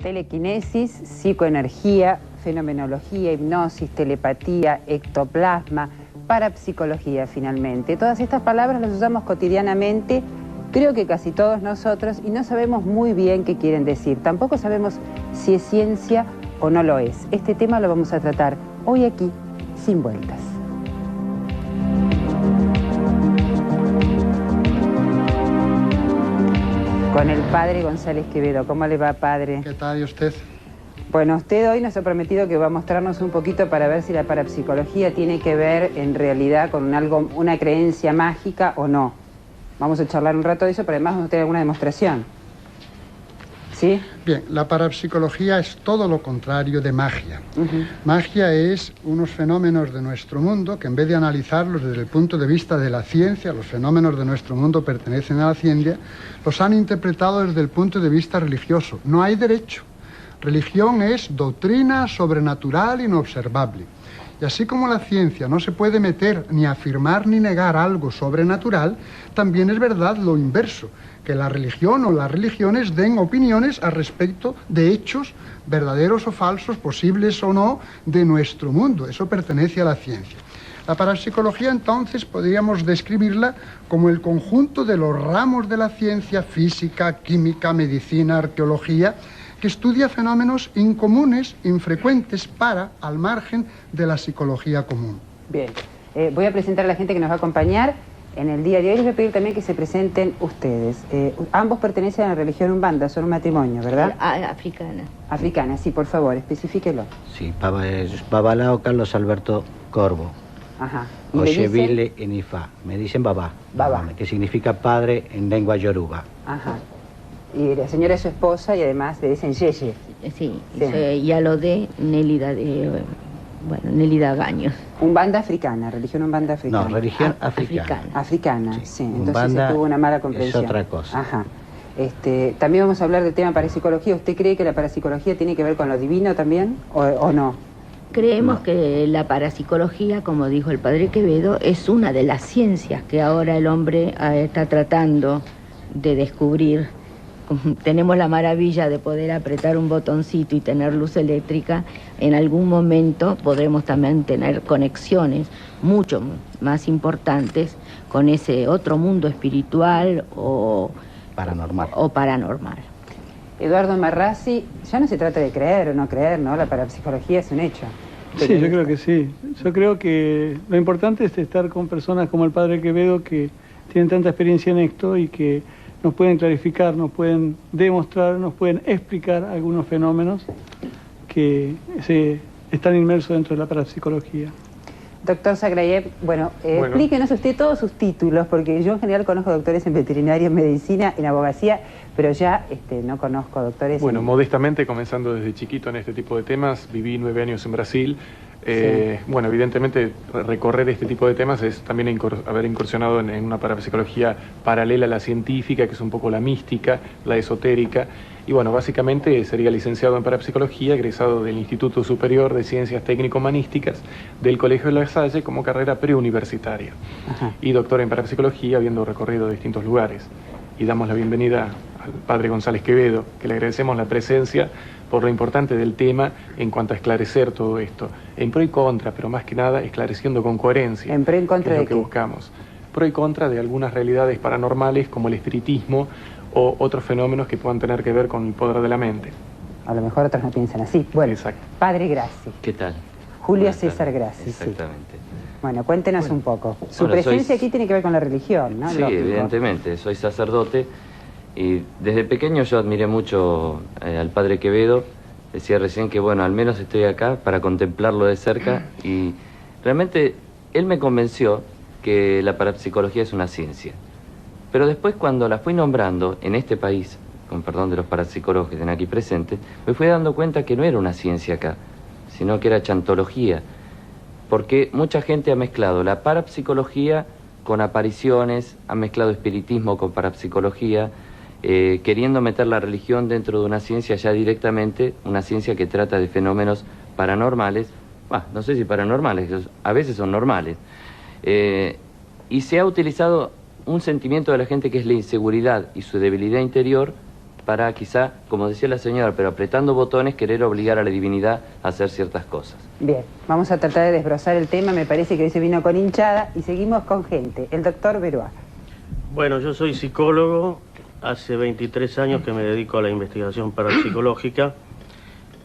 telequinesis, psicoenergía, fenomenología, hipnosis, telepatía, ectoplasma, parapsicología finalmente. Todas estas palabras las usamos cotidianamente, creo que casi todos nosotros, y no sabemos muy bien qué quieren decir. Tampoco sabemos si es ciencia o no lo es. Este tema lo vamos a tratar hoy aquí, sin vueltas. Con el padre González Quevedo. ¿Cómo le va, padre? ¿Qué tal y usted? Bueno, usted hoy nos ha prometido que va a mostrarnos un poquito para ver si la parapsicología tiene que ver en realidad con algo, una creencia mágica o no. Vamos a charlar un rato de eso, pero además vamos a tener alguna demostración. ¿Sí? Bien, la parapsicología es todo lo contrario de magia. Magia es unos fenómenos de nuestro mundo que en vez de analizarlos desde el punto de vista de la ciencia, los fenómenos de nuestro mundo pertenecen a la ciencia, los han interpretado desde el punto de vista religioso. No hay derecho. Religión es doctrina sobrenatural inobservable. Y así como la ciencia no se puede meter ni afirmar ni negar algo sobrenatural, también es verdad lo inverso, que la religión o las religiones den opiniones al respecto de hechos verdaderos o falsos, posibles o no, de nuestro mundo. Eso pertenece a la ciencia. La parapsicología, entonces, podríamos describirla como el conjunto de los ramos de la ciencia, física, química, medicina, arqueología, que estudia fenómenos incomunes, infrecuentes, al margen de la psicología común. Bien, voy a presentar a la gente que nos va a acompañar en el día de hoy. Les voy a pedir también que se presenten ustedes. Ambos pertenecen a la religión Umbanda, son un matrimonio, ¿verdad? Africana. Africana, sí, por favor, especifíquelo. Sí, Babalao Carlos Alberto Corvo. Ajá. Oshevile Enifa. Me dicen Babá. Babá. Que significa padre en lengua yoruba. Ajá. Y la señora es su esposa y además le dicen Yeye. Sí, y a lo de Nélida, Nélida Gaños. Umbanda africana, religión Umbanda africana. No, religión africana. Africana, sí. Entonces Umbanda se tuvo una mala comprensión. es otra cosa. Ajá. También vamos a hablar del tema parapsicología. ¿Usted cree que la parapsicología tiene que ver con lo divino también o no? Creemos que la parapsicología, como dijo el padre Quevedo, es una de las ciencias que ahora el hombre está tratando de descubrir. Tenemos la maravilla de poder apretar un botoncito y tener luz eléctrica. En algún momento podremos también tener conexiones mucho más importantes con ese otro mundo espiritual o paranormal. Eduardo Marrazzi, ya no se trata de creer o no creer, ¿no? La parapsicología es un hecho. Sí, yo creo que sí. Yo creo que lo importante es estar con personas como el padre Quevedo que tienen tanta experiencia en esto y que nos pueden clarificar, nos pueden demostrar, nos pueden explicar algunos fenómenos que están inmersos dentro de la parapsicología. Doctor Sagrayev, explíquenos usted todos sus títulos, porque yo en general conozco doctores en veterinaria, en medicina, en abogacía, pero ya no conozco doctores modestamente, comenzando desde chiquito en este tipo de temas, viví 9 años en Brasil. Sí. Evidentemente recorrer este tipo de temas es también haber incursionado en una parapsicología paralela a la científica, que es un poco la mística, la esotérica. Y básicamente sería licenciado en parapsicología, egresado del Instituto Superior de Ciencias Técnico-Humanísticas del Colegio de La Salle como carrera preuniversitaria. Ajá. Y doctor en parapsicología, habiendo recorrido distintos lugares. Y damos la bienvenida al padre González Quevedo, que le agradecemos la presencia por lo importante del tema en cuanto a esclarecer todo esto. En pro y contra, pero más que nada esclareciendo con coherencia. ¿En pro y contra de de lo que qué? buscamos. Pro y contra de algunas realidades paranormales como el espiritismo o otros fenómenos que puedan tener que ver con el poder de la mente. A lo mejor otros no piensan así. Bueno, Exacto. padre Grassi. ¿Qué tal? Julio Buenas César tardes. Grassi. Exactamente. Sí. Bueno, cuéntenos un poco. Su Bueno, presencia aquí tiene que ver con la religión, ¿no? Sí, Lógico. evidentemente. Soy sacerdote y desde pequeño yo admiré mucho al padre Quevedo. Decía recién que, al menos estoy acá para contemplarlo de cerca y realmente él me convenció que la parapsicología es una ciencia. Pero después, cuando la fui nombrando en este país, con perdón de los parapsicólogos que están aquí presentes, me fui dando cuenta que no era una ciencia acá, sino que era chantología. Porque mucha gente ha mezclado la parapsicología con apariciones, ha mezclado espiritismo con parapsicología, queriendo meter la religión dentro de una ciencia ya directamente, una ciencia que trata de fenómenos paranormales, no sé si paranormales, a veces son normales. Y se ha utilizado un sentimiento de la gente que es la inseguridad y su debilidad interior para quizá, como decía la señora, pero apretando botones, querer obligar a la divinidad a hacer ciertas cosas. Bien, vamos a tratar de desbrozar el tema, me parece que hoy se vino con hinchada y seguimos con gente. El doctor Beruá. Bueno, yo soy psicólogo, hace 23 años que me dedico a la investigación parapsicológica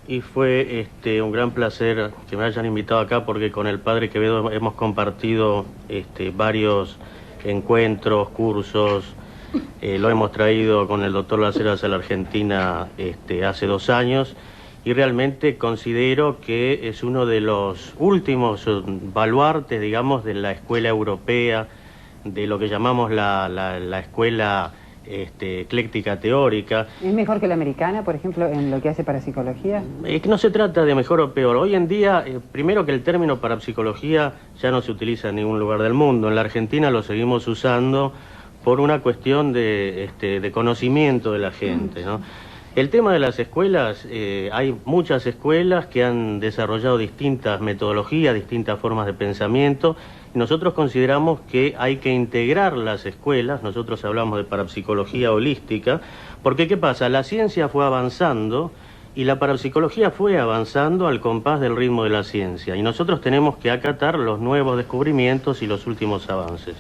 y fue un gran placer que me hayan invitado acá porque con el padre Quevedo hemos compartido varios encuentros, cursos, lo hemos traído con el doctor Laceras a la Argentina hace 2 años y realmente considero que es uno de los últimos baluartes, digamos, de la escuela europea, de lo que llamamos la escuela ecléctica teórica. ¿Es mejor que la americana, por ejemplo, en lo que hace parapsicología? Es que no se trata de mejor o peor. Hoy en día, primero que el término parapsicología ya no se utiliza en ningún lugar del mundo. En la Argentina lo seguimos usando por una cuestión de conocimiento de la gente, ¿no? El tema de las escuelas, hay muchas escuelas que han desarrollado distintas metodologías, distintas formas de pensamiento. Nosotros consideramos que hay que integrar las escuelas, nosotros hablamos de parapsicología holística, porque ¿qué pasa? La ciencia fue avanzando y la parapsicología fue avanzando al compás del ritmo de la ciencia, y nosotros tenemos que acatar los nuevos descubrimientos y los últimos avances.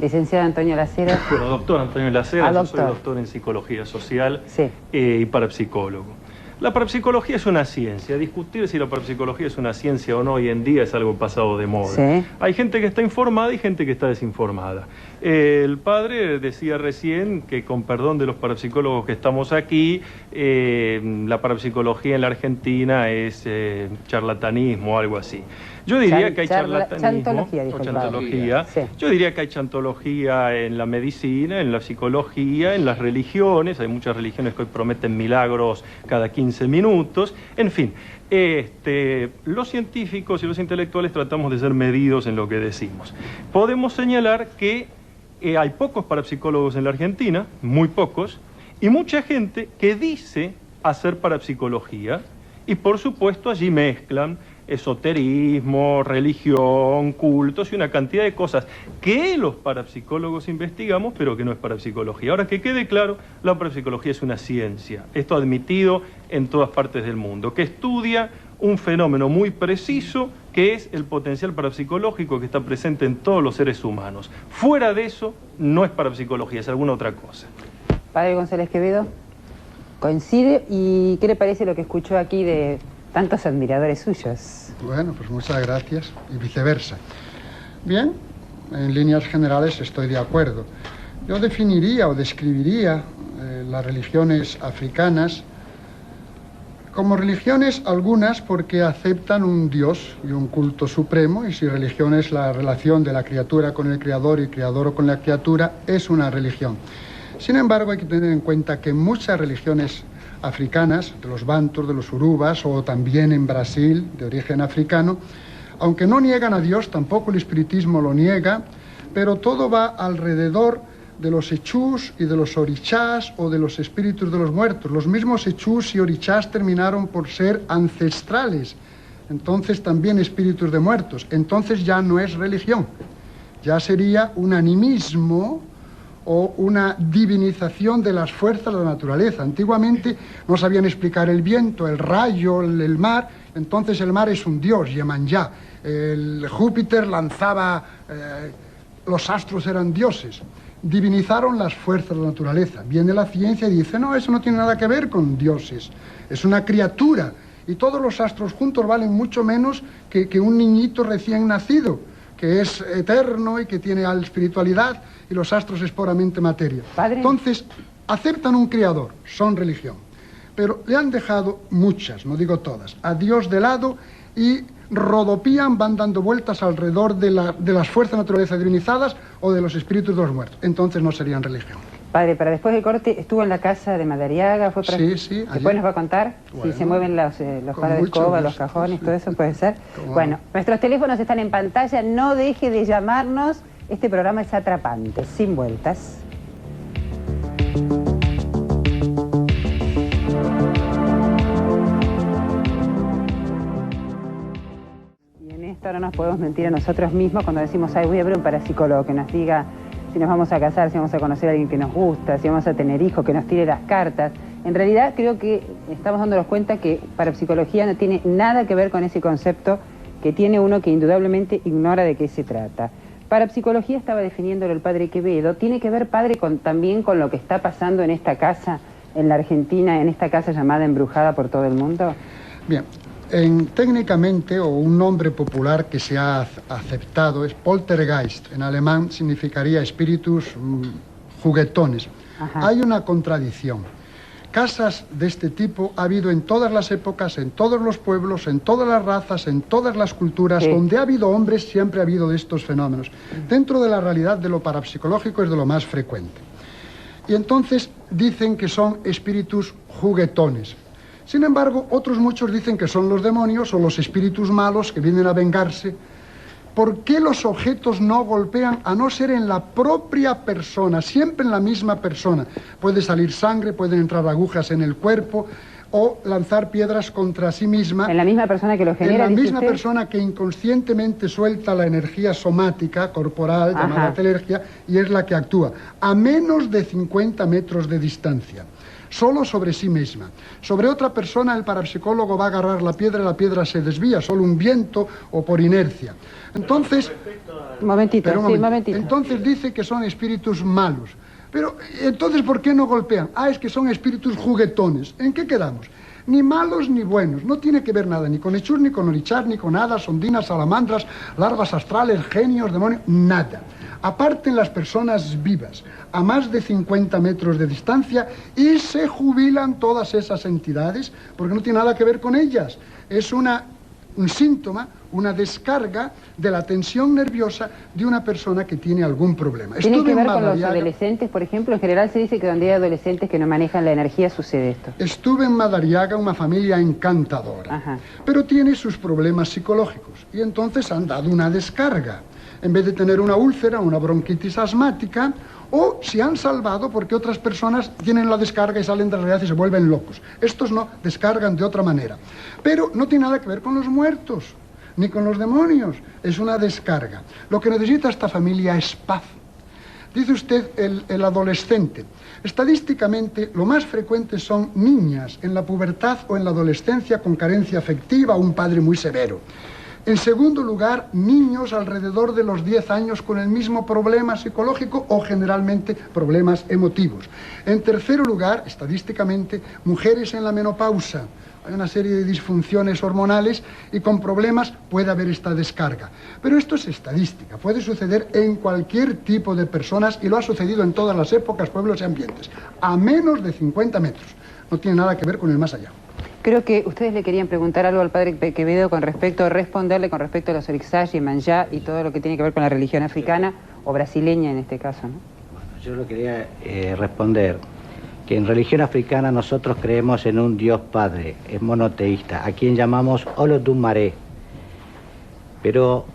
Licenciado Antonio Laceras. Bueno, doctor Antonio Laceras, yo soy doctor. doctor en psicología social Sí. Y parapsicólogo. La parapsicología es una ciencia. Discutir si la parapsicología es una ciencia o no hoy en día es algo pasado de moda. Sí. Hay gente que está informada y gente que está desinformada. El padre decía recién que, con perdón de los parapsicólogos que estamos aquí, la parapsicología en la Argentina es charlatanismo o algo así. Yo diría que hay charlatanismo, chantología, dijo o el chantología. padre. Sí. Yo diría que hay chantología en la medicina, en la psicología, en las religiones. Hay muchas religiones que hoy prometen milagros cada 15 minutos. En fin, los científicos y los intelectuales tratamos de ser medidos en lo que decimos. Podemos señalar que hay pocos parapsicólogos en la Argentina, muy pocos, y mucha gente que dice hacer parapsicología, y por supuesto allí mezclan esoterismo, religión, cultos y una cantidad de cosas que los parapsicólogos investigamos, pero que no es parapsicología. Ahora, que quede claro, la parapsicología es una ciencia, esto admitido en todas partes del mundo, que estudia un fenómeno muy preciso que es el potencial parapsicológico que está presente en todos los seres humanos. Fuera de eso, no es parapsicología, es alguna otra cosa. Padre González Quevedo, ¿coincide? ¿Y qué le parece lo que escuchó aquí de tantos admiradores suyos? Bueno, pues muchas gracias y viceversa. Bien, en líneas generales estoy de acuerdo. Yo definiría o describiría las religiones africanas como religiones algunas porque aceptan un Dios y un culto supremo, y si religión es la relación de la criatura con el Creador y Creador con la criatura, es una religión. Sin embargo, hay que tener en cuenta que muchas religiones africanas, de los bantus, de los urubas, o también en Brasil, de origen africano, aunque no niegan a Dios, tampoco el espiritismo lo niega, pero todo va alrededor de los echús y de los orichás o de los espíritus de los muertos. Los mismos echús y orichás terminaron por ser ancestrales, entonces también espíritus de muertos. Entonces ya no es religión, ya sería un animismo o una divinización de las fuerzas de la naturaleza. Antiguamente no sabían explicar el viento, el rayo, el mar, entonces el mar es un dios, Yemanjá. El Júpiter lanzaba, los astros eran dioses. Divinizaron las fuerzas de la naturaleza. Viene la ciencia y dice, no, eso no tiene nada que ver con dioses, es una criatura, y todos los astros juntos valen mucho menos que un niñito recién nacido, que es eterno y que tiene espiritualidad, y los astros es puramente materia. Padre. Entonces, aceptan un creador, son religión, pero le han dejado muchas, no digo todas, a Dios de lado, y rodopían, van dando vueltas alrededor de las fuerzas de naturaleza divinizadas o de los espíritus de los muertos. Entonces no serían religión. Padre, para después del corte, estuvo en la casa de Madariaga, fue para... Sí, después ayer. nos va a contar Bueno, si se mueven los con palos de mucho escoba, los gusto. cajones, todo eso puede ser. Cómo Bueno, no. nuestros teléfonos están en pantalla, no deje de llamarnos, este programa es atrapante, sin vueltas. Y en esto no nos podemos mentir a nosotros mismos cuando decimos, ay, voy a ver un parapsicólogo que nos diga si nos vamos a casar, si vamos a conocer a alguien que nos gusta, si vamos a tener hijos, que nos tire las cartas. En realidad creo que estamos dándonos cuenta que parapsicología no tiene nada que ver con ese concepto que tiene uno que indudablemente ignora de qué se trata. Parapsicología, estaba definiéndolo el padre Quevedo, tiene que ver, padre, también con lo que está pasando en esta casa, en la Argentina, en esta casa llamada embrujada por todo el mundo. Bien, técnicamente, o un nombre popular que se ha aceptado es Poltergeist. En alemán significaría espíritus juguetones. Ajá. Hay una contradicción. Casas de este tipo ha habido en todas las épocas, en todos los pueblos, en todas las razas, en todas las culturas. Sí. Donde ha habido hombres siempre ha habido de estos fenómenos. Dentro de la realidad de lo parapsicológico es de lo más frecuente. Y entonces dicen que son espíritus juguetones. Sin embargo, otros muchos dicen que son los demonios o los espíritus malos que vienen a vengarse. ¿Por qué los objetos no golpean a no ser en la propia persona, siempre en la misma persona? Puede salir sangre, pueden entrar agujas en el cuerpo o lanzar piedras contra sí misma. ¿En la misma persona que lo genera? En la misma persona que inconscientemente suelta la energía somática, corporal, llamada telergia, y es la que actúa, a menos de 50 metros de distancia. Solo sobre sí misma. Sobre otra persona el parapsicólogo va a agarrar la piedra se desvía, solo un viento o por inercia. Entonces, momentito. Entonces dice que son espíritus malos. Pero, entonces, ¿por qué no golpean? Ah, es que son espíritus juguetones. ¿En qué quedamos? Ni malos ni buenos. No tiene que ver nada, ni con hechús, ni con orichar, ni con hadas, ondinas, salamandras, larvas astrales, genios, demonios, nada. Aparten las personas vivas a más de 50 metros de distancia y se jubilan todas esas entidades porque no tiene nada que ver con ellas. Es un síntoma, una descarga de la tensión nerviosa de una persona que tiene algún problema. ¿Tiene que ver con los adolescentes, por ejemplo? En general se dice que donde hay adolescentes que no manejan la energía sucede esto. Estuve en Madariaga, una familia encantadora. Ajá. Pero tiene sus problemas psicológicos y entonces han dado una descarga. En vez de tener una úlcera, una bronquitis asmática, o se han salvado porque otras personas tienen la descarga y salen de la realidad y se vuelven locos. Estos no, descargan de otra manera. Pero no tiene nada que ver con los muertos, ni con los demonios. Es una descarga. Lo que necesita esta familia es paz. Dice usted el adolescente. Estadísticamente, lo más frecuente son niñas en la pubertad o en la adolescencia con carencia afectiva o un padre muy severo. En segundo lugar, niños alrededor de los 10 años con el mismo problema psicológico o generalmente problemas emotivos. En tercer lugar, estadísticamente, mujeres en la menopausa. Hay una serie de disfunciones hormonales y con problemas puede haber esta descarga. Pero esto es estadística, puede suceder en cualquier tipo de personas y lo ha sucedido en todas las épocas, pueblos y ambientes, a menos de 50 metros. No tiene nada que ver con el más allá. Creo que ustedes le querían preguntar algo al padre Quevedo responderle con respecto a los Orixás y Manjá y todo lo que tiene que ver con la religión africana o brasileña en este caso, ¿no? Bueno, yo lo quería responder que en religión africana nosotros creemos en un Dios Padre, es monoteísta, a quien llamamos Olodumare. Pero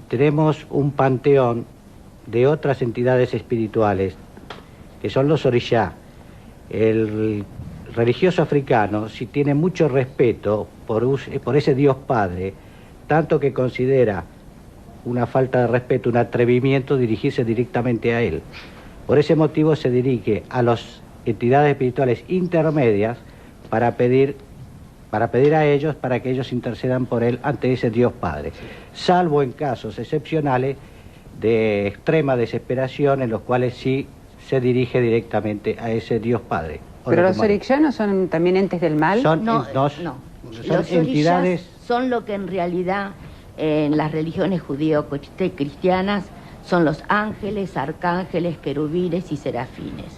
tenemos un panteón de otras entidades espirituales, que son los Orixá. El religioso africano sí tiene mucho respeto por ese Dios Padre, tanto que considera una falta de respeto, un atrevimiento dirigirse directamente a él. Por ese motivo se dirige a las entidades espirituales intermedias para pedir a ellos, para que ellos intercedan por él ante ese Dios Padre, salvo en casos excepcionales de extrema desesperación en los cuales sí se dirige directamente a ese Dios Padre. ¿Pero los orixás no son también entes del mal? Son Los entidades... son lo que en realidad en las religiones judío-cristianas son los ángeles, arcángeles, querubines y serafines.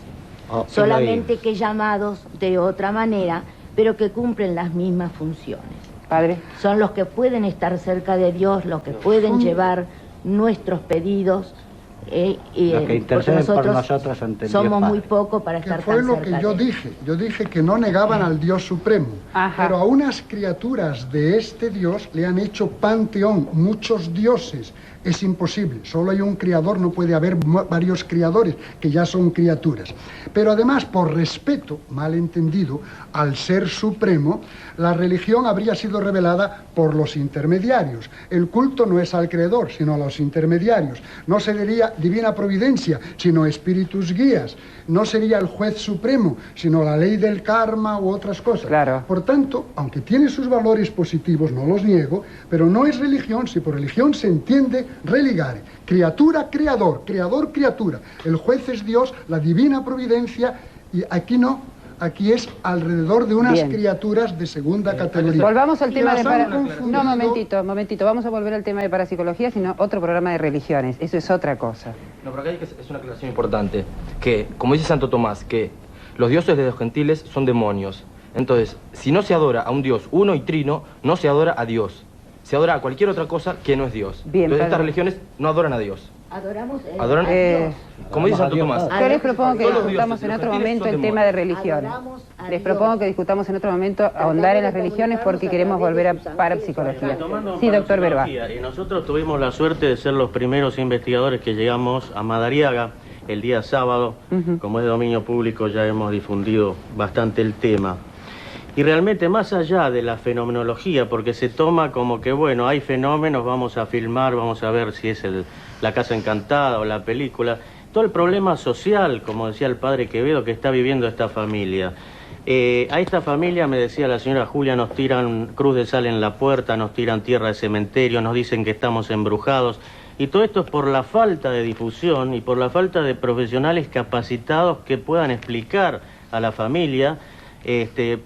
Solamente que llamados de otra manera, pero que cumplen las mismas funciones. Padre. Son los que pueden estar cerca de Dios, los que pueden llevar nuestros pedidos. Los que interceden por nosotros ante el somos Dios Padre. muy poco para estar tan cerca. Que fue lo que yo dije. Yo dije que no negaban al Dios Supremo. Ajá. Pero a unas criaturas de este Dios le han hecho panteón, muchos dioses. Es imposible, solo hay un criador, no puede haber varios criadores, que ya son criaturas. Pero además, por respeto, mal entendido, al ser supremo, la religión habría sido revelada por los intermediarios. El culto no es al creador, sino a los intermediarios. No se diría sería divina providencia, sino espíritus guías. No sería el juez supremo, sino la ley del karma u otras cosas. Claro. Por tanto, aunque tiene sus valores positivos, no los niego, pero no es religión, si por religión se entiende religare. Criatura, creador, creador, criatura. El juez es Dios, la divina providencia, y aquí no. Aquí es alrededor de unas criaturas de segunda categoría. Volvamos al tema de No, momentito. Vamos a volver al tema de parapsicología, sino otro programa de religiones. Eso es otra cosa. No, pero acá es una aclaración importante. Que, como dice Santo Tomás, que los dioses de los gentiles son demonios. Entonces, si no se adora a un Dios uno y trino, no se adora a Dios. Se adora a cualquier otra cosa que no es Dios. Bien, entonces, estas religiones no adoran a Dios. Adoran a Dios. Como dice Santo Tomás. Yo les propongo que discutamos en otro momento el tema de religión. Les propongo que discutamos en otro momento ahondar en las religiones porque queremos volver a parapsicología. Sí, doctor Verba. Y nosotros tuvimos la suerte de ser los primeros investigadores que llegamos a Madariaga el día sábado. Como es de dominio público, ya hemos difundido bastante el tema. Y realmente, más allá de la fenomenología, porque se toma como que, bueno, hay fenómenos, vamos a filmar, vamos a ver si es la casa encantada o la película, todo el problema social, como decía el padre Quevedo, que está viviendo esta familia. A esta familia, me decía la señora Julia, nos tiran cruz de sal en la puerta, nos tiran tierra de cementerio, nos dicen que estamos embrujados. Y todo esto es por la falta de difusión y por la falta de profesionales capacitados que puedan explicar a la familia.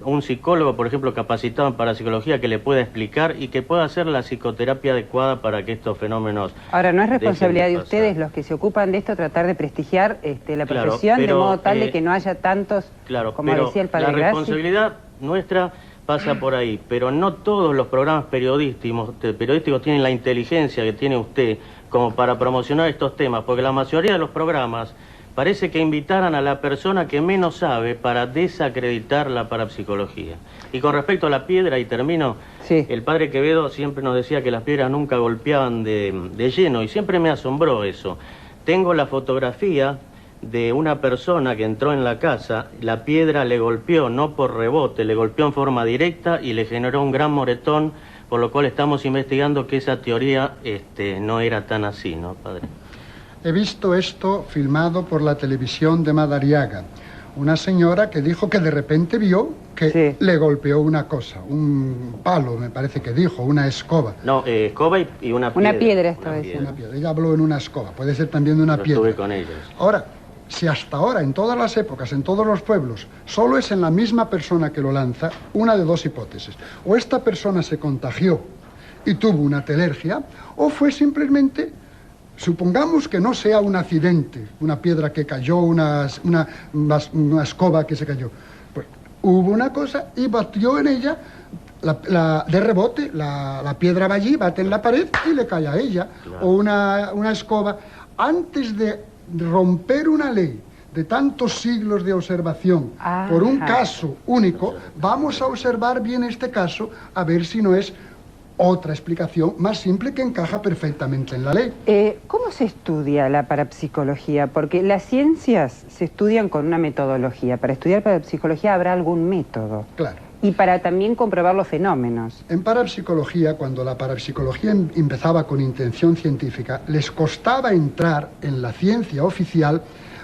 Un psicólogo, por ejemplo, capacitado en parapsicología, que le pueda explicar y que pueda hacer la psicoterapia adecuada para que estos fenómenos... Ahora, ¿no es responsabilidad de ustedes, los que se ocupan de esto, tratar de prestigiar la profesión, de modo tal de que no haya tantos, como decía el padre Grassi? La responsabilidad nuestra pasa por ahí, pero no todos los programas periodísticos tienen la inteligencia que tiene usted como para promocionar estos temas, porque la mayoría de los programas parece que invitaran a la persona que menos sabe para desacreditar la parapsicología. Y con respecto a la piedra, y termino, el padre Quevedo siempre nos decía que las piedras nunca golpeaban de lleno, y siempre me asombró eso. Tengo la fotografía de una persona que entró en la casa, la piedra le golpeó, no por rebote, le golpeó en forma directa y le generó un gran moretón, por lo cual estamos investigando que esa teoría no era tan así, ¿no, padre? He visto esto filmado por la televisión de Madariaga. Una señora que dijo que de repente vio que le golpeó una cosa, un palo, me parece que dijo, una escoba. No, escoba y una piedra. Una piedra estaba diciendo. Ella habló en una escoba, puede ser también de una piedra. Estuve con ellos. Ahora, si hasta ahora, en todas las épocas, en todos los pueblos, solo es en la misma persona que lo lanza, una de dos hipótesis. O esta persona se contagió y tuvo una telergia, o fue simplemente... Supongamos que no sea un accidente, una piedra que cayó, una escoba que se cayó. Pues hubo una cosa y batió en ella, de rebote, la piedra va allí, bate en la pared y le cae a ella. Claro. O una escoba. Antes de romper una ley de tantos siglos de observación por un caso único, vamos a observar bien este caso a ver si no es otra explicación más simple que encaja perfectamente en la ley. ¿Cómo se estudia la parapsicología? Porque las ciencias se estudian con una metodología. Para estudiar parapsicología habrá algún método. Claro. Y para también comprobar los fenómenos. En parapsicología, cuando la parapsicología empezaba con intención científica, les costaba entrar en la ciencia oficial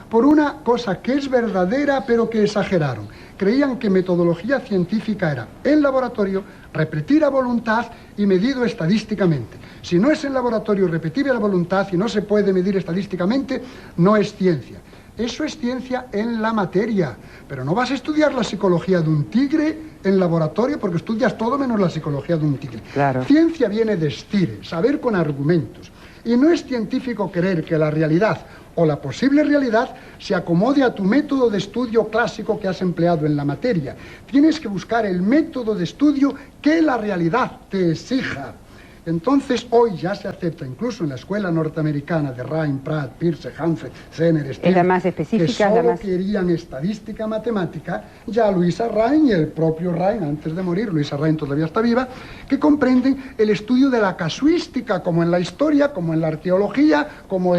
por una cosa que es verdadera pero que exageraron. Creían que metodología científica era en laboratorio, repetir a voluntad y medido estadísticamente. Si no es en laboratorio repetible a voluntad y no se puede medir estadísticamente, no es ciencia. Eso es ciencia en la materia, pero no vas a estudiar la psicología de un tigre en laboratorio porque estudias todo menos la psicología de un tigre. Claro. Ciencia viene de stire, saber con argumentos. Y no es científico creer que la realidad o la posible realidad se acomode a tu método de estudio clásico que has empleado en la materia. Tienes que buscar el método de estudio que la realidad te exija. Entonces, hoy ya se acepta, incluso en la escuela norteamericana de Ryan, Pratt, Peirce, Humphrey, Zener, Steele, es la más específica, que solo querían estadística matemática, ya Luisa Ryan y el propio Ryan, antes de morir, Luisa Ryan todavía está viva, que comprenden el estudio de la casuística, como en la historia, como en la arqueología, como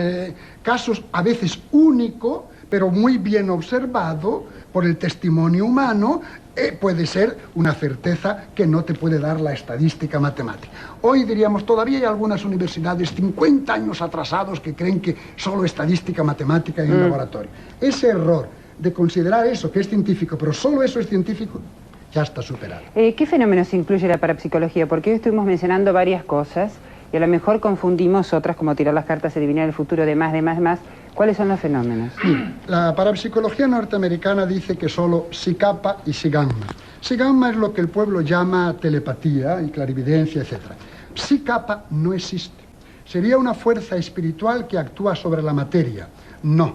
casos a veces único, pero muy bien observado por el testimonio humano, puede ser una certeza que no te puede dar la estadística matemática. Hoy diríamos, todavía hay algunas universidades 50 años atrasados que creen que solo estadística matemática en el laboratorio. Ese error de considerar eso que es científico, pero solo eso es científico, ya está superado. ¿Qué fenómenos incluye la parapsicología? Porque hoy estuvimos mencionando varias cosas y a lo mejor confundimos otras, como tirar las cartas, adivinar el futuro, demás. ¿Cuáles son los fenómenos? La parapsicología norteamericana dice que solo psi kappa y psi gamma. Psi gamma es lo que el pueblo llama telepatía y clarividencia, etc. Psi kappa no existe. Sería una fuerza espiritual que actúa sobre la materia. No.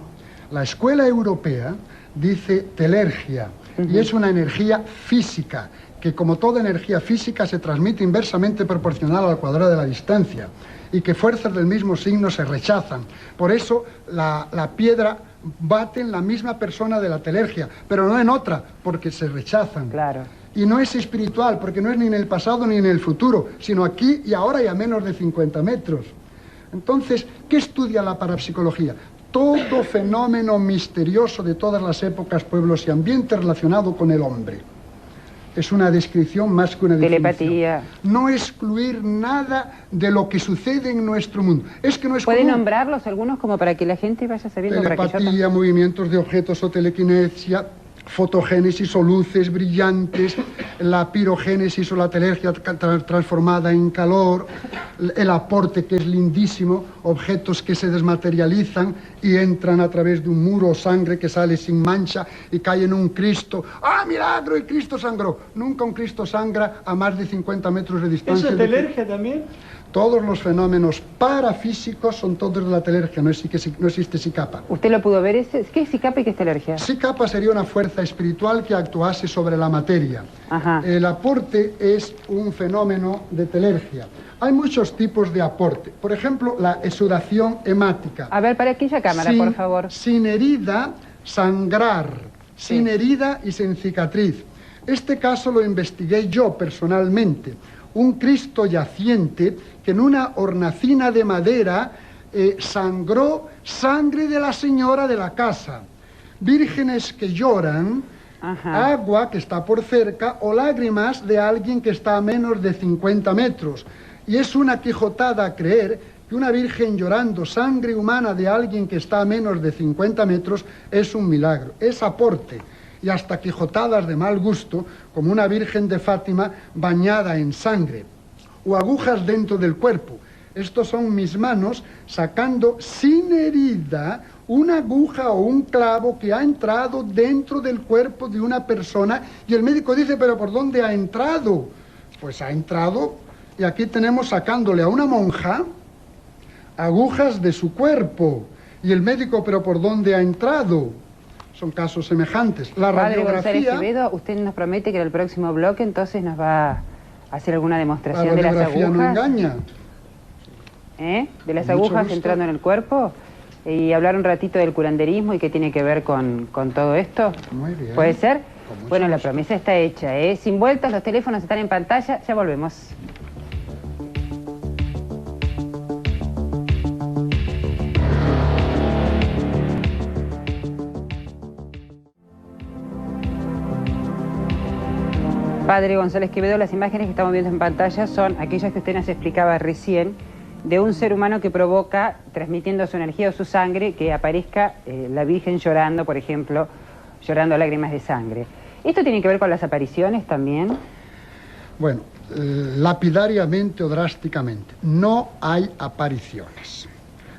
La escuela europea dice telergia, y es una energía física, que como toda energía física se transmite inversamente proporcional al cuadrado de la distancia, y que fuerzas del mismo signo se rechazan. Por eso la piedra bate en la misma persona de la telergia, pero no en otra, porque se rechazan. Claro. Y no es espiritual, porque no es ni en el pasado ni en el futuro, sino aquí y ahora y a menos de 50 metros. Entonces, ¿qué estudia la parapsicología? Todo fenómeno misterioso de todas las épocas, pueblos y ambientes relacionado con el hombre. Es una descripción más que una definición. Telepatía. No excluir nada de lo que sucede en nuestro mundo. Es que no es ¿Puede común. nombrarlos algunos como para que la gente vaya sabiendo? Telepatía, movimientos de objetos o telequinesia, fotogénesis o luces brillantes, la pirogénesis o la telergia transformada en calor, el aporte, que es lindísimo, objetos que se desmaterializan y entran a través de un muro o sangre que sale sin mancha y cae en un Cristo. ¡Ah, milagro! Y Cristo sangró. Nunca un Cristo sangra a más de 50 metros de distancia. ¿Eso es telergia también? Todos los fenómenos parafísicos son todos de la telergia, no existe psi kappa. ¿Usted lo pudo ver? ¿Qué es psi kappa y qué es telergia? Psi kappa sería una fuerza espiritual que actuase sobre la materia. Ajá. El aporte es un fenómeno de telergia. Hay muchos tipos de aporte. Por ejemplo, la exudación hemática. A ver, para aquella cámara, por favor. Sin herida, sangrar. Sin herida y sin cicatriz. Este caso lo investigué yo personalmente. Un Cristo yaciente que en una hornacina de madera sangró sangre de la señora de la casa. Vírgenes que lloran, agua que está por cerca o lágrimas de alguien que está a menos de 50 metros. Y es una quijotada creer que una virgen llorando sangre humana de alguien que está a menos de 50 metros es un milagro, es aporte. Y hasta quijotadas de mal gusto, como una Virgen de Fátima bañada en sangre, o agujas dentro del cuerpo. Estos son mis manos sacando sin herida una aguja o un clavo que ha entrado dentro del cuerpo de una persona, y el médico dice, ¿pero por dónde ha entrado? Pues ha entrado, y aquí tenemos sacándole a una monja agujas de su cuerpo, y el médico, ¿pero por dónde ha entrado? Son casos semejantes. La radiografía... Padre González Quevedo, usted nos promete que en el próximo bloque entonces nos va a hacer alguna demostración de las agujas. La radiografía no engaña. De las agujas entrando en el cuerpo. Y hablar un ratito del curanderismo y qué tiene que ver con todo esto. Muy bien. ¿Puede ser? Bueno, la promesa está hecha, Sin vueltas, los teléfonos están en pantalla. Ya volvemos. Padre González Quevedo, las imágenes que estamos viendo en pantalla son aquellas que usted nos explicaba recién, de un ser humano que provoca, transmitiendo su energía o su sangre, que aparezca la Virgen llorando, por ejemplo, llorando lágrimas de sangre. ¿Esto tiene que ver con las apariciones también? Bueno, lapidariamente o drásticamente, no hay apariciones.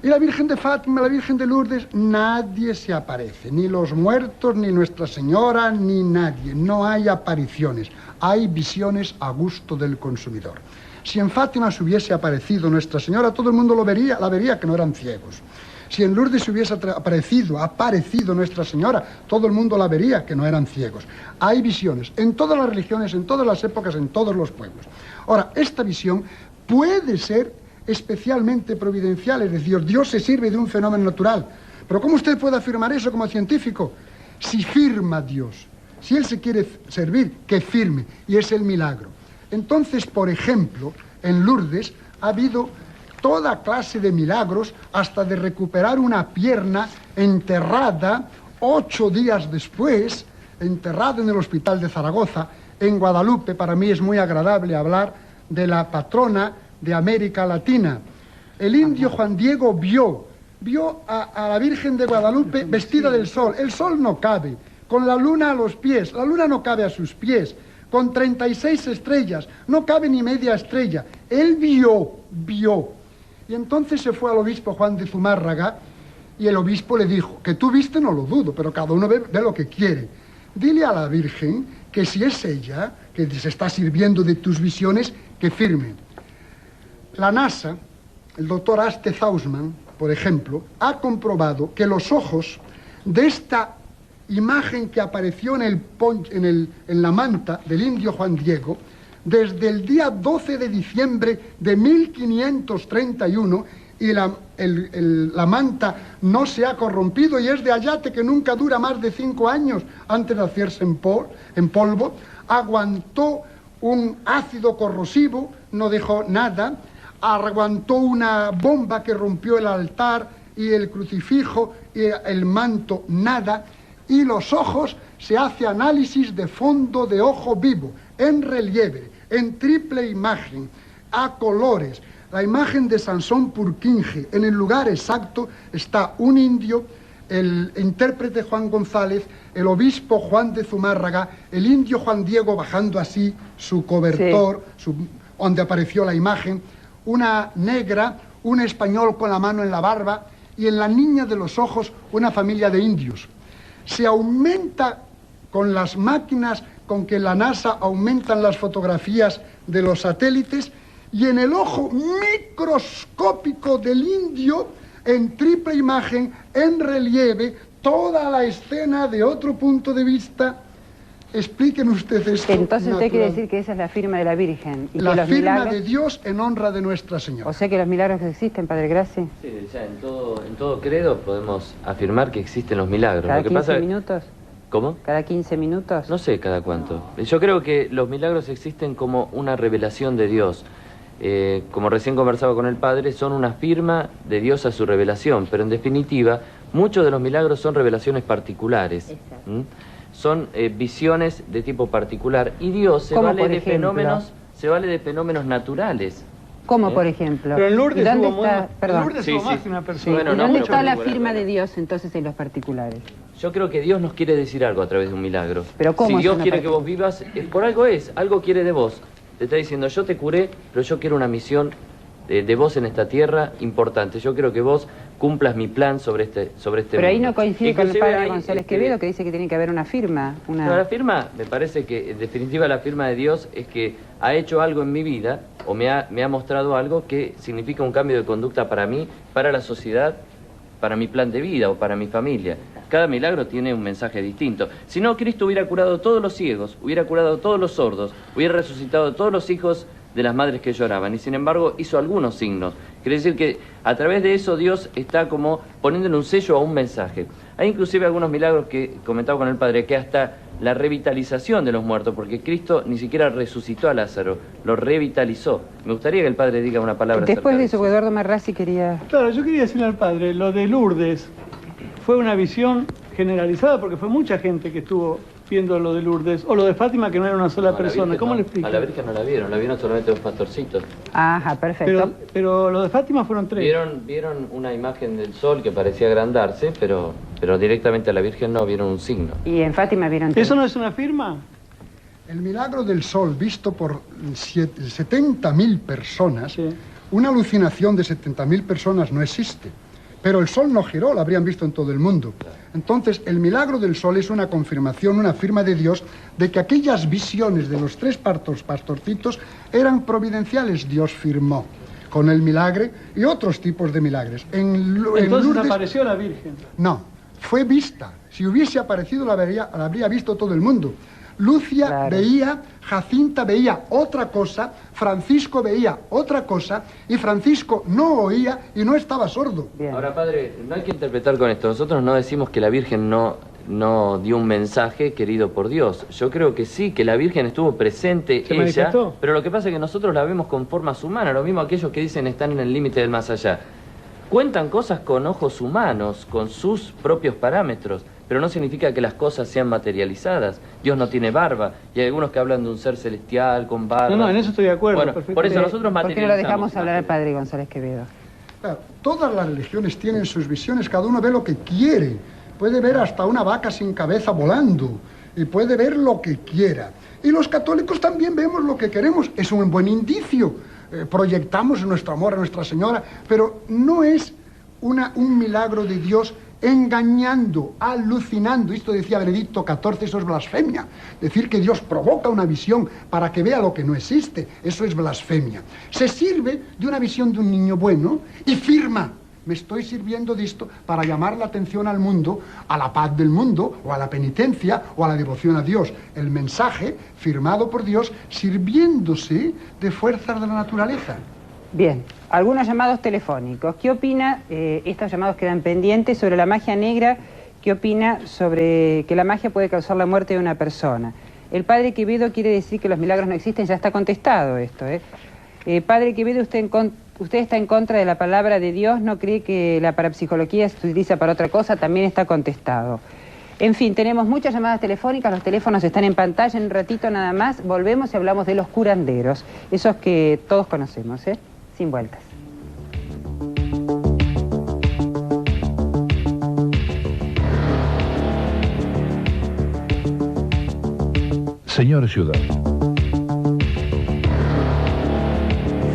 Y la Virgen de Fátima, la Virgen de Lourdes, nadie se aparece, ni los muertos, ni Nuestra Señora, ni nadie. No hay apariciones, hay visiones a gusto del consumidor. Si en Fátima se hubiese aparecido Nuestra Señora, todo el mundo la vería, que no eran ciegos. Si en Lourdes se hubiese aparecido Nuestra Señora, todo el mundo la vería, que no eran ciegos. Hay visiones en todas las religiones, en todas las épocas, en todos los pueblos. Ahora, esta visión puede ser especialmente providencial, es decir, Dios se sirve de un fenómeno natural. Pero ¿cómo usted puede afirmar eso como científico? Si firma Dios, si Él se quiere servir, que firme, y es el milagro. Entonces, por ejemplo, en Lourdes ha habido toda clase de milagros, hasta de recuperar una pierna enterrada 8 días después, enterrado en el Hospital de Zaragoza. En Guadalupe, para mí es muy agradable hablar de la patrona de América Latina. El indio Juan Diego vio a la Virgen de Guadalupe vestida del sol. El sol no cabe, con la luna a los pies, la luna no cabe a sus pies, con 36 estrellas, no cabe ni media estrella. Él vio. Y entonces se fue al obispo Juan de Zumárraga y el obispo le dijo, que tú viste no lo dudo, pero cada uno ve lo que quiere. Dile a la Virgen que si es ella, que se está sirviendo de tus visiones, que firme. La NASA, el doctor Aste Zausman, por ejemplo, ha comprobado que los ojos de esta imagen que apareció en la manta del indio Juan Diego, desde el día 12 de diciembre de 1531, y la manta no se ha corrompido y es de ayate que nunca dura más de 5 años antes de hacerse en polvo, aguantó un ácido corrosivo, no dejó nada, aguantó una bomba que rompió el altar y el crucifijo y el manto, nada, y los ojos se hace análisis de fondo de ojo vivo, en relieve, en triple imagen, a colores. La imagen de Sansón Purkinje, en el lugar exacto está un indio, el intérprete Juan González, el obispo Juan de Zumárraga, el indio Juan Diego bajando así su cobertor, donde apareció la imagen, una negra, un español con la mano en la barba y en la niña de los ojos una familia de indios. Se aumenta con las máquinas con que la NASA aumentan las fotografías de los satélites y en el ojo microscópico del indio, en triple imagen, en relieve, toda la escena de otro punto de vista. Expliquen ustedes esto. Entonces usted quiere decir que esa es la firma de la Virgen. Y la que los firma milagros... de Dios en honra de Nuestra Señora. O sea que los milagros existen, Padre Graci. Sí, ya en todo credo podemos afirmar que existen los milagros. ¿Cada Lo que 15 pasa... minutos? ¿Cómo? ¿Cada 15 minutos? No sé cada cuánto. Yo creo que los milagros existen como una revelación de Dios. Como recién conversaba con el Padre, son una firma de Dios a su revelación, pero en definitiva, muchos de los milagros son revelaciones particulares. Son visiones de tipo particular, y Dios se vale de fenómenos naturales. ¿Cómo, por ejemplo? Pero en Lourdes ¿Dónde hubo está? Perdón. Lourdes hubo más de una persona. Sí. Bueno, ¿Y no, dónde pero está la particular, firma bueno. de Dios entonces en los particulares? Yo creo que Dios nos quiere decir algo a través de un milagro. Pero ¿cómo si es Dios una quiere que particular? vos vivas, por algo es, algo quiere de vos. Te está diciendo, yo te curé, pero yo quiero una misión de vos en esta tierra importante. Yo quiero que vos cumplas mi plan sobre este Pero ahí mundo. no coincide con el Inclusive Padre hay, González Quevedo, que dice que tiene que haber una firma. No, la firma, me parece que en definitiva la firma de Dios es que ha hecho algo en mi vida, o me ha mostrado algo que significa un cambio de conducta para mí, para la sociedad, para mi plan de vida o para mi familia. Cada milagro tiene un mensaje distinto. Si no, Cristo hubiera curado a todos los ciegos, hubiera curado a todos los sordos, hubiera resucitado a todos los hijos de las madres que lloraban, y sin embargo hizo algunos signos. Quiere decir que a través de eso Dios está como poniéndole un sello a un mensaje. Hay inclusive algunos milagros que comentaba con el Padre, que hasta la revitalización de los muertos, porque Cristo ni siquiera resucitó a Lázaro, lo revitalizó. Me gustaría que el Padre diga una palabra. Después de eso, Eduardo Marrazzi quería... Claro, yo quería decirle al Padre, lo de Lourdes fue una visión generalizada, porque fue mucha gente que estuvo viendo lo de Lourdes, o lo de Fátima, que no era una sola persona. ¿Cómo le explico? A la Virgen no la vieron solamente los pastorcitos. Ajá, perfecto. Pero lo de Fátima fueron 3. Vieron una imagen del sol que parecía agrandarse, pero directamente a la Virgen no, vieron un signo. Y en Fátima vieron... ¿Eso no es una firma? El milagro del sol, visto por 70.000 personas, Sí. una alucinación de 70.000 personas no existe. Pero el sol no giró, lo habrían visto en todo el mundo. Entonces, el milagro del sol es una confirmación, una firma de Dios, de que aquellas visiones de los 3 pastorcitos eran providenciales. Dios firmó con el milagre y otros tipos de milagres. Entonces Lourdes, apareció la Virgen. no, fue vista. Si hubiese aparecido, la habría visto todo el mundo. Lucia Claro. veía, Jacinta veía otra cosa, Francisco veía otra cosa, y Francisco no oía y no estaba sordo. Bien. Ahora, Padre, no hay que interpretar con esto. Nosotros no decimos que la Virgen no dio un mensaje querido por Dios. Yo creo que sí, que la Virgen estuvo presente, ¿Se ella, manifestó? pero lo que pasa es que nosotros la vemos con formas humanas, lo mismo aquellos que dicen están en el límite del más allá. Cuentan cosas con ojos humanos, con sus propios parámetros, pero no significa que las cosas sean materializadas. Dios no tiene barba, y hay algunos que hablan de un ser celestial con barba. No, en eso estoy de acuerdo. Bueno, por eso nosotros materializamos. ¿Por qué no lo dejamos hablar al padre González Quevedo? Claro, todas las religiones tienen sus visiones, cada uno ve lo que quiere. Puede ver hasta una vaca sin cabeza volando, y puede ver lo que quiera. Y los católicos también vemos lo que queremos, es un buen indicio. Proyectamos nuestro amor a Nuestra Señora, pero no es un milagro de Dios engañando, alucinando. Esto decía Benedicto XIV, eso es blasfemia. Decir que Dios provoca una visión para que vea lo que no existe, eso es blasfemia. Se sirve de una visión de un niño bueno y firma: me estoy sirviendo de esto para llamar la atención al mundo, a la paz del mundo, o a la penitencia, o a la devoción a Dios. El mensaje firmado por Dios, sirviéndose de fuerzas de la naturaleza. Bien, algunos llamados telefónicos. ¿Qué opina, estos llamados quedan pendientes, sobre la magia negra? ¿Qué opina sobre que la magia puede causar la muerte de una persona? El padre Quevedo quiere decir que los milagros no existen, ya está contestado esto. Padre Quevedo, usted está en contra de la palabra de Dios, no cree que la parapsicología se utiliza para otra cosa, también está contestado. En fin, tenemos muchas llamadas telefónicas, los teléfonos están en pantalla, en un ratito nada más volvemos y hablamos de los curanderos, esos que todos conocemos, sin vueltas. Señor Ciudad.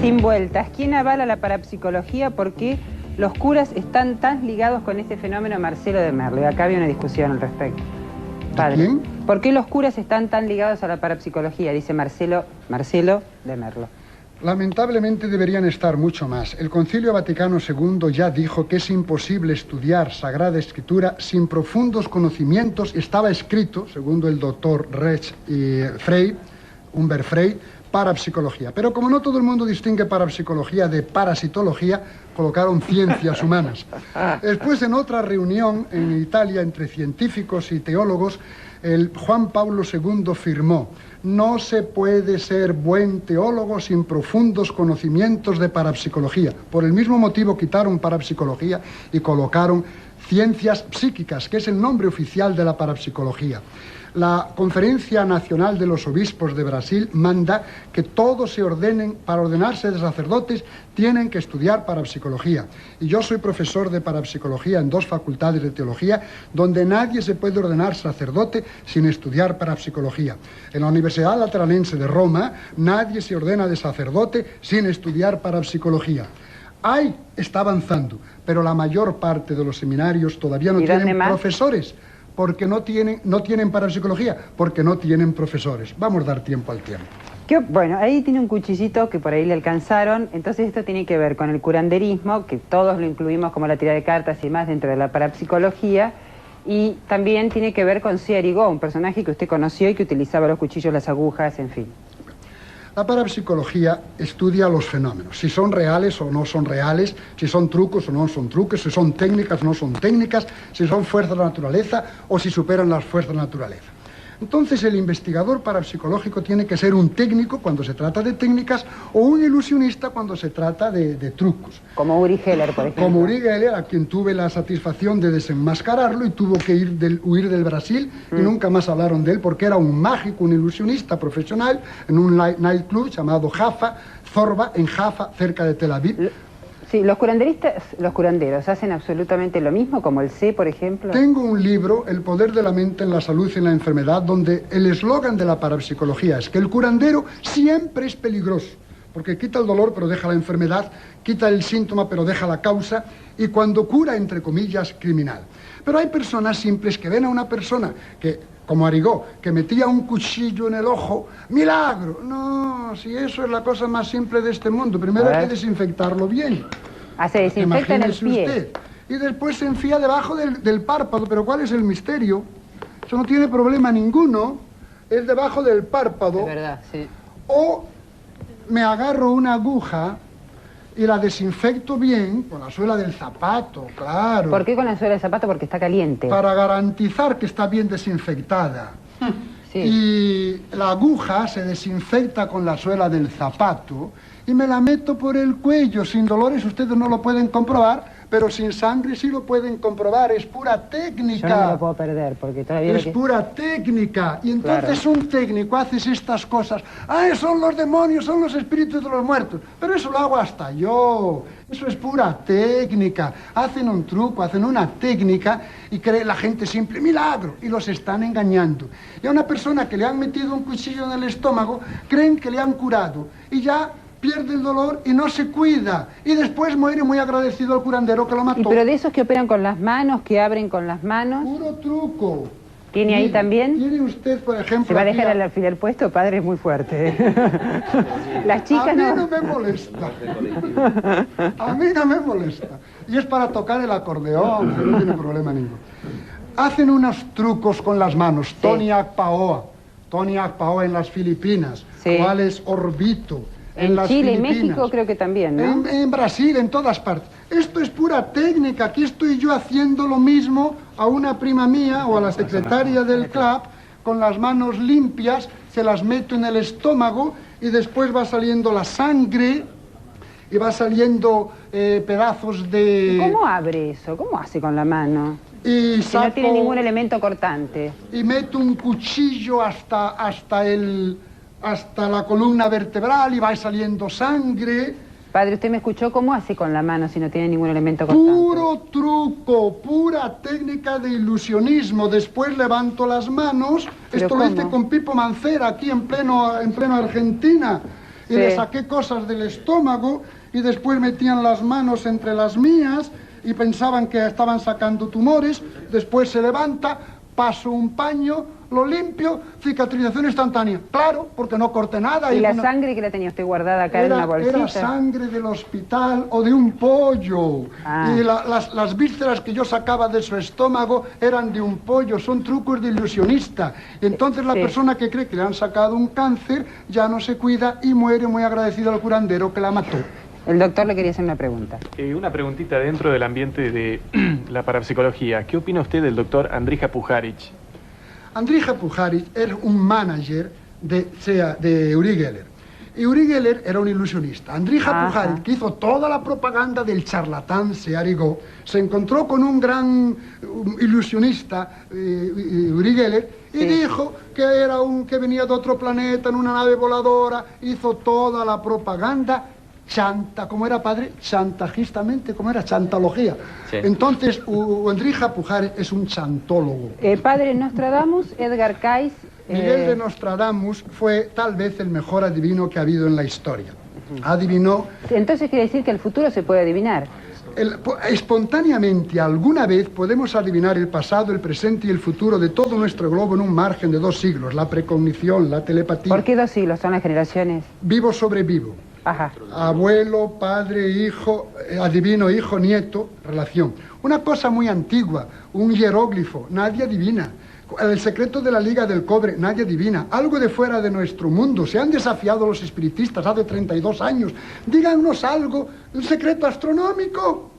Sin vueltas. ¿Quién avala la parapsicología? ¿Por qué los curas están tan ligados con este fenómeno? Marcelo de Merlo. Y acá había una discusión al respecto. Padre, ¿Quién? ¿Por qué los curas están tan ligados a la parapsicología? Dice Marcelo de Merlo. Lamentablemente deberían estar mucho más. El Concilio Vaticano II ya dijo que es imposible estudiar Sagrada Escritura sin profundos conocimientos. Estaba escrito, según el doctor Humbert Frey, parapsicología. Pero como no todo el mundo distingue parapsicología de parasitología, colocaron ciencias humanas. Después, en otra reunión en Italia entre científicos y teólogos, el Juan Pablo II firmó: no se puede ser buen teólogo sin profundos conocimientos de parapsicología. Por el mismo motivo quitaron parapsicología y colocaron ciencias psíquicas, que es el nombre oficial de la parapsicología. La Conferencia Nacional de los Obispos de Brasil manda que todos se ordenen, para ordenarse de sacerdotes, tienen que estudiar parapsicología. Y yo soy profesor de parapsicología en 2 facultades de teología, donde nadie se puede ordenar sacerdote sin estudiar parapsicología. En la Universidad Lateranense de Roma, nadie se ordena de sacerdote sin estudiar parapsicología. Está avanzando, pero la mayor parte de los seminarios todavía no tienen profesores. Porque no tienen parapsicología, porque no tienen profesores. Vamos a dar tiempo al tiempo. Bueno, ahí tiene un cuchillito que por ahí le alcanzaron. Entonces esto tiene que ver con el curanderismo, que todos lo incluimos como la tirada de cartas y más dentro de la parapsicología. Y también tiene que ver con C. Arigó, un personaje que usted conoció y que utilizaba los cuchillos, las agujas, en fin. La parapsicología estudia los fenómenos, si son reales o no son reales, si son trucos o no son trucos, si son técnicas o no son técnicas, si son fuerzas de la naturaleza o si superan las fuerzas de la naturaleza. Entonces el investigador parapsicológico tiene que ser un técnico cuando se trata de técnicas o un ilusionista cuando se trata de trucos. Como Uri Geller, por ejemplo. Como Uri Geller, a quien tuve la satisfacción de desenmascararlo y tuvo que huir del Brasil y nunca más hablaron de él porque era un mágico, un ilusionista profesional en un nightclub llamado Jaffa, Zorba, en Jaffa, cerca de Tel Aviv. Sí, los curanderos hacen absolutamente lo mismo, como el C, por ejemplo. Tengo un libro, El poder de la mente en la salud y en la enfermedad, donde el eslogan de la parapsicología es que el curandero siempre es peligroso, porque quita el dolor pero deja la enfermedad, quita el síntoma pero deja la causa, y cuando cura, entre comillas, criminal. Pero hay personas simples que ven a una persona que, como Arigó, que metía un cuchillo en el ojo, ¡milagro! No, si eso es la cosa más simple de este mundo, primero hay que desinfectarlo bien. Se desinfecta en el pie. Usted. Y después se enfía debajo del párpado, pero ¿cuál es el misterio? Eso no tiene problema ninguno, es debajo del párpado. Es verdad, sí. O me agarro una aguja y la desinfecto bien con la suela del zapato, claro. ¿Por qué con la suela del zapato? Porque está caliente. Para garantizar que está bien desinfectada. Sí. Y la aguja se desinfecta con la suela del zapato y me la meto por el cuello sin dolores. Ustedes no lo pueden comprobar, pero sin sangre sí lo pueden comprobar, es pura técnica. Yo no me lo puedo perder, porque todavía... Es pura técnica. Y entonces un técnico hace estas cosas. ¡Ay, son los demonios, son los espíritus de los muertos! Pero eso lo hago hasta yo. Eso es pura técnica. Hacen un truco, hacen una técnica y cree la gente siempre milagro. Y los están engañando. Y a una persona que le han metido un cuchillo en el estómago, creen que le han curado. Y ya pierde el dolor y no se cuida. Y después muere muy agradecido al curandero que lo mató. ¿Y pero de esos que operan con las manos, que abren con las manos? Puro truco. ¿Tiene ahí también? ¿Tiene usted, por ejemplo... ¿Se va a dejar al alfiler puesto? Padre, es muy fuerte. Las chicas a mí no... no me molesta. A mí no me molesta. Y es para tocar el acordeón, no tiene problema ninguno. Hacen unos trucos con las manos. Sí. Tony Akpaoa en las Filipinas. Sí. ¿Cuál es Orbito? En Chile y México creo que también, ¿no? En Brasil, en todas partes. Esto es pura técnica. Aquí estoy yo haciendo lo mismo a una prima mía o a la secretaria del club, con las manos limpias, se las meto en el estómago y después va saliendo la sangre y va saliendo pedazos de... ¿Y cómo abre eso? ¿Cómo hace con la mano? Y si no tiene ningún elemento cortante. Y meto un cuchillo hasta la columna vertebral y va saliendo sangre. Padre, ¿usted me escuchó? ¿Cómo hace con la mano si no tiene ningún elemento cortante? Puro truco, pura técnica de ilusionismo. Después levanto las manos. Esto lo hice con Pipo Mancera aquí en pleno Argentina. Y sí, le saqué cosas del estómago y después metían las manos entre las mías y pensaban que estaban sacando tumores. Después se levanta, paso un paño, lo limpio, cicatrización instantánea. Claro, porque no corté nada. ¿Y la sangre que la tenía usted guardada acá en una bolsita? Era sangre del hospital o de un pollo. Y las vísceras que yo sacaba de su estómago eran de un pollo. Son trucos de ilusionista. Y entonces la persona que cree que le han sacado un cáncer ya no se cuida y muere muy agradecido al curandero que la mató. El doctor le quería hacer una pregunta. Una preguntita dentro del ambiente de la parapsicología. ¿Qué opina usted del doctor Andrija Puharich? Andrija Puharich era un manager de Uri Geller. Y Uri Geller era un ilusionista. Andrija Puharich, que hizo toda la propaganda del charlatán Searigó, se encontró con un gran ilusionista, Uri Geller, y dijo que era que venía de otro planeta en una nave voladora, hizo toda la propaganda chanta, como era padre, chantajistamente, como era chantología. Sí. Entonces, Andrija Puharich es un chantólogo. Padre Nostradamus, Edgar Cayce... Miguel de Nostradamus fue tal vez el mejor adivino que ha habido en la historia. Adivinó... Entonces quiere decir que el futuro se puede adivinar. Espontáneamente, alguna vez podemos adivinar el pasado, el presente y el futuro de todo nuestro globo en un margen de 2 siglos, la precognición, la telepatía. ¿Por qué 2 siglos? ¿Son las generaciones? Vivo sobre vivo. Ajá. Abuelo, padre, hijo, adivino, hijo, nieto, relación. Una cosa muy antigua, un hieróglifo, nadie adivina. El secreto de la Liga del Cobre, nadie adivina. Algo de fuera de nuestro mundo. Se han desafiado los espiritistas hace 32 años. Díganos algo, un secreto astronómico.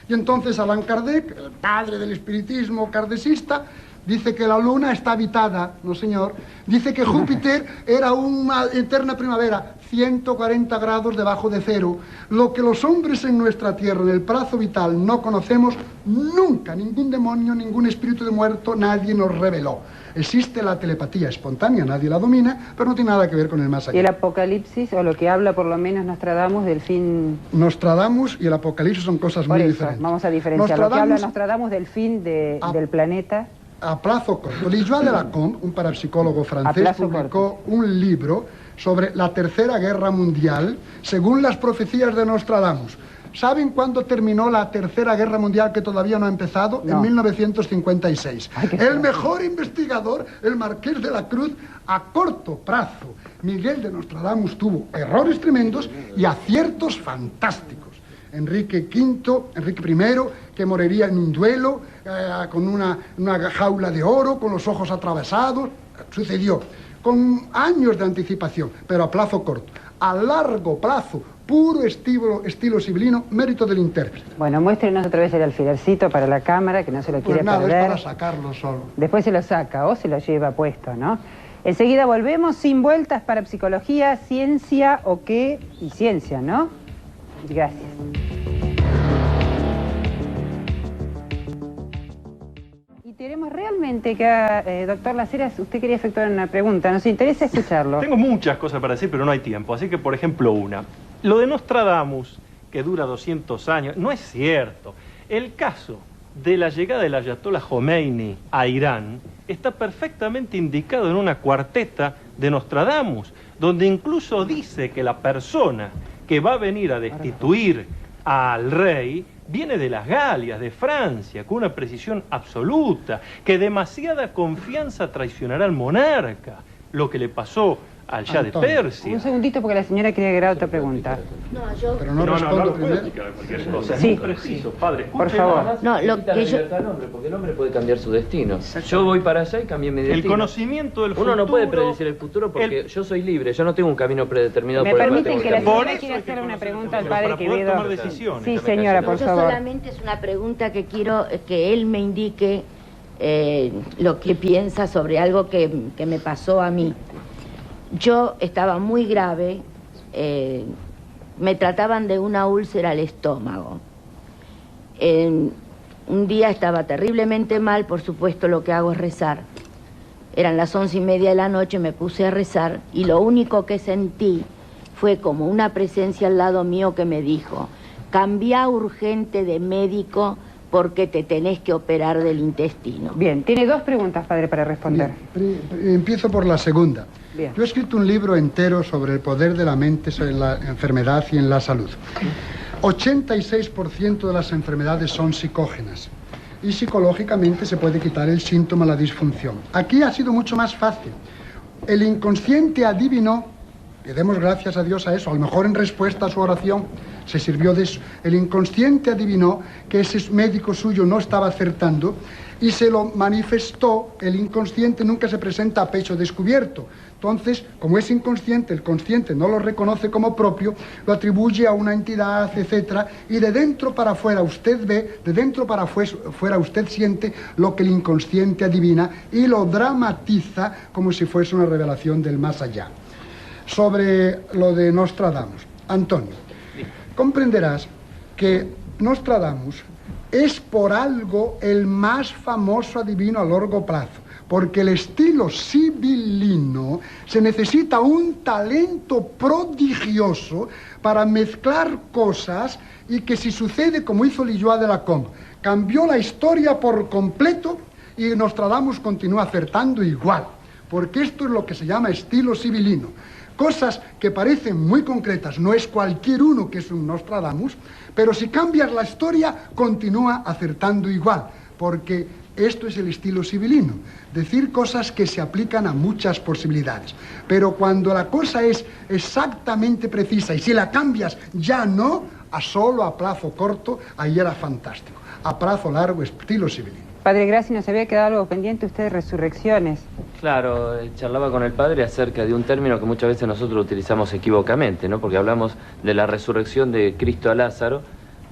Y entonces Allan Kardec, el padre del espiritismo kardecista, dice que la luna está habitada, no señor. Dice que Júpiter era una eterna primavera, 140 grados debajo de cero. Lo que los hombres en nuestra tierra, en el plazo vital, no conocemos nunca. Ningún demonio, ningún espíritu de muerto, nadie nos reveló. Existe la telepatía espontánea, nadie la domina, pero no tiene nada que ver con el más allá. ¿Y el apocalipsis, o lo que habla por lo menos Nostradamus del fin? Nostradamus y el apocalipsis son cosas muy diferentes. Vamos a diferenciar. Lo que habla Nostradamus del fin del planeta... A plazo corto. Lijua de Lacan, un parapsicólogo francés, publicó un libro sobre la Tercera Guerra Mundial, según las profecías de Nostradamus. ¿Saben cuándo terminó la Tercera Guerra Mundial, que todavía no ha empezado? No. En 1956. El mejor investigador, el Marqués de la Cruz, a corto plazo. Miguel de Nostradamus tuvo errores tremendos y aciertos fantásticos. Enrique I, que moriría en un duelo, con una jaula de oro, con los ojos atravesados. Sucedió, con años de anticipación, pero a plazo corto. A largo plazo, puro estilo sibilino, mérito del intérprete. Bueno, muéstrenos otra vez el alfilercito para la cámara, que no se lo quiere perder. Es para sacarlo solo. Después se lo saca o se lo lleva puesto, ¿no? Enseguida volvemos, sin vueltas, para psicología, ciencia o qué, y ciencia, ¿no? Gracias. Queremos realmente que, doctor Las Heras, usted quería efectuar una pregunta. Nos interesa escucharlo. Tengo muchas cosas para decir, pero no hay tiempo. Así que, por ejemplo, una. Lo de Nostradamus, que dura 200 años, no es cierto. El caso de la llegada del Ayatollah Khomeini a Irán está perfectamente indicado en una cuarteta de Nostradamus, donde incluso dice que la persona que va a venir a destituir al rey viene de las Galias, de Francia, con una precisión absoluta, que demasiada confianza traicionará al monarca, lo que le pasó al Shah de Persia. Un segundito porque la señora quería agregar otra pregunta. No, yo... Pero no respondo primero. Sí, Es preciso, padre. por favor. No, lo que yo... libertad al hombre, porque el hombre puede cambiar su destino. Yo voy para allá y cambié mi destino. El conocimiento del futuro... Uno no puede predecir el futuro porque yo soy libre, yo no tengo un camino predeterminado. ¿Me por el cual permiten tengo que la caminar. señora quiera hacer una pregunta al Pero padre para poder Quevedo? tomar decisiones. Sí, señora, por Yo favor. solamente es una pregunta que quiero que él me indique lo que piensa sobre algo que me pasó a mí. Yo estaba muy grave, me trataban de una úlcera al estómago. Un día estaba terriblemente mal, por supuesto lo que hago es rezar. Eran las 11:30 de la noche, me puse a rezar y lo único que sentí fue como una presencia al lado mío que me dijo: cambia urgente de médico porque te tenés que operar del intestino. Bien, tiene dos preguntas, padre, para responder. Bien, empiezo por la segunda. Bien. Yo he escrito un libro entero sobre el poder de la mente en la enfermedad y en la salud. 86% de las enfermedades son psicógenas y psicológicamente se puede quitar el síntoma, la disfunción. Aquí ha sido mucho más fácil. El inconsciente adivinó, y demos gracias a Dios a eso, a lo mejor en respuesta a su oración se sirvió de eso. El inconsciente adivinó que ese médico suyo no estaba acertando y se lo manifestó. El inconsciente nunca se presenta a pecho descubierto. Entonces, como es inconsciente, el consciente no lo reconoce como propio, lo atribuye a una entidad, etcétera, y de dentro para afuera usted ve, de dentro para fuera usted siente lo que el inconsciente adivina y lo dramatiza como si fuese una revelación del más allá. Sobre lo de Nostradamus, Antonio, comprenderás que Nostradamus es por algo el más famoso adivino a largo plazo, porque el estilo sibilino se necesita un talento prodigioso para mezclar cosas y que si sucede como hizo Lillois de la Combe, cambió la historia por completo y Nostradamus continúa acertando igual, porque esto es lo que se llama estilo sibilino. Cosas que parecen muy concretas, no es cualquier uno que es un Nostradamus, pero si cambias la historia, continúa acertando igual, porque esto es el estilo sibilino, decir cosas que se aplican a muchas posibilidades. Pero cuando la cosa es exactamente precisa y si la cambias ya no, solo a plazo corto, ahí era fantástico. A plazo largo, estilo sibilino. Padre Graci, nos había quedado algo pendiente usted de resurrecciones. Claro, charlaba con el padre acerca de un término que muchas veces nosotros utilizamos equivocamente, ¿no? Porque hablamos de la resurrección de Cristo a Lázaro.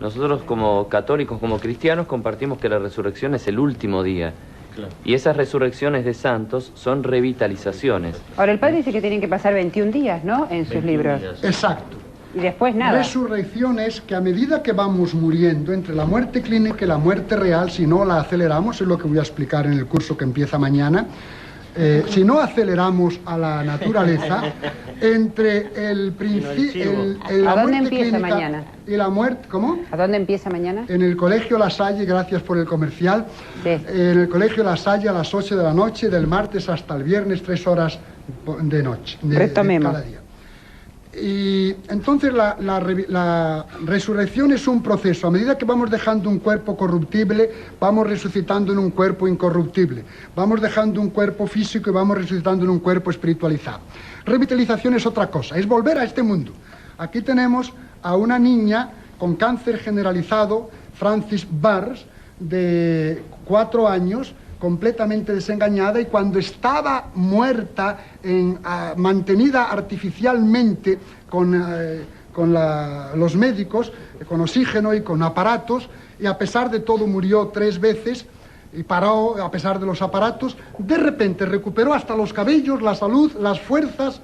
Nosotros como católicos, como cristianos, compartimos que la resurrección es el último día. Claro. Y esas resurrecciones de santos son revitalizaciones. Ahora, el padre dice que tienen que pasar 21 días, ¿no? En sus libros. Exacto. Y después nada. Resurrección es que a medida que vamos muriendo, entre la muerte clínica y la muerte real, si no la aceleramos, es lo que voy a explicar en el curso que empieza mañana, si no aceleramos a la naturaleza, entre el principio... ¿A dónde empieza mañana? Y la muerte, ¿cómo? ¿A dónde empieza mañana? En el Colegio La Salle, gracias por el comercial. Sí. En el Colegio La Salle a las 8 de la noche, del martes hasta el viernes, 3 horas de noche. Retomemos. De cada día. Y entonces la resurrección es un proceso. A medida que vamos dejando un cuerpo corruptible, vamos resucitando en un cuerpo incorruptible. Vamos dejando un cuerpo físico y vamos resucitando en un cuerpo espiritualizado. Revitalización es otra cosa, es volver a este mundo. Aquí tenemos a una niña con cáncer generalizado, Francis Bars, de 4 años, completamente desengañada, y cuando estaba muerta, mantenida artificialmente con los médicos, con oxígeno y con aparatos, y a pesar de todo murió 3 veces, y paró a pesar de los aparatos, de repente recuperó hasta los cabellos, la salud, las fuerzas,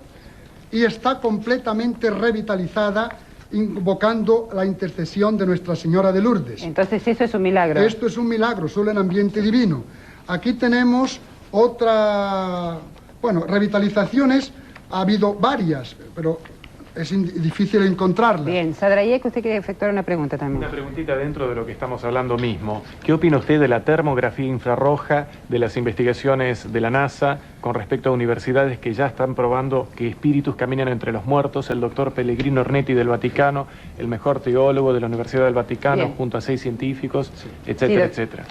y está completamente revitalizada, invocando la intercesión de Nuestra Señora de Lourdes. Entonces eso es un milagro. Esto es un milagro, solo en ambiente divino. Aquí tenemos otra... Bueno, revitalizaciones ha habido varias, pero es difícil encontrarlas. Bien, Sadrayek, usted quiere efectuar una pregunta también. Una preguntita dentro de lo que estamos hablando mismo. ¿Qué opina usted de la termografía infrarroja, de las investigaciones de la NASA con respecto a universidades que ya están probando que espíritus caminan entre los muertos? El doctor Pellegrino Ornetti del Vaticano, el mejor teólogo de la Universidad del Vaticano, bien, junto a 6 científicos, etcétera, etcétera.